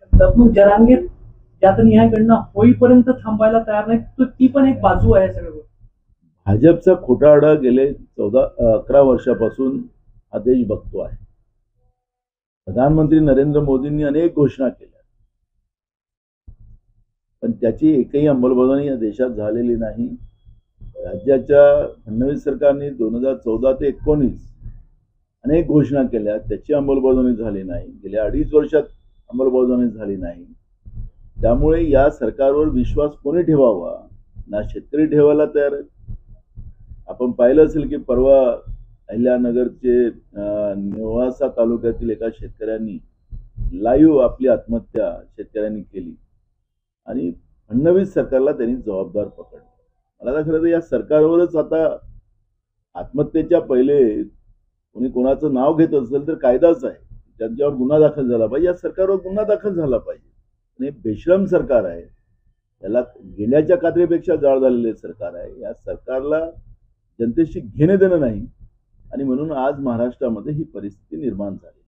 शकतात. मग जरांगे जातनिहाय गणना होईपर्यंत थांबायला तयार नाही, तर ती पण एक बाजू आहे सगळं. भाजपचा खोटारडा गेले 11 वर्षापासून हा देश बघतो आहे. प्रधानमंत्री नरेंद्र मोदींनी अनेक घोषणा केल्या, पण त्याची एकही अंमलबजावणी या देशात झालेली नाही. राज्याच्या फडणवीस सरकारने 2014 ते 19 अनेक घोषणा केल्या, त्याची अंमलबजावणी झाली नाही. गेल्या 2.5 वर्षात अंमलबजावणी झाली नाही. त्यामुळे या सरकारवर विश्वास कोणी ठेवावा? ना शेतकरी ठेवायला तयार आहेत. आपण पाहिलं असेल की परवा अहिल्यानगरचे नेवासा तालुक्यातील एका शेतकऱ्यांनी लाईव्ह आपली आत्महत्या शेतकऱ्यांनी केली आणि फडणवीस सरकारला त्यांनी जबाबदार पकडलं. मला तर खरं तर या सरकारवरच आता आत्महत्येच्या पहिले कोणी कोणाचं नाव घेत असेल तर कायदाच आहे, त्यांच्यावर गुन्हा दाखल झाला पाहिजे. या सरकारवर गुन्हा दाखल झाला पाहिजे. आणि बेशरम सरकार आहे, त्याला गेल्याच्या कात्रीपेक्षा जाळ झालेले सरकार आहे. या सरकारला जनतेशी घेणं देणं नाही आणि म्हणून आज महाराष्ट्रामध्ये ही परिस्थिती निर्माण झाली.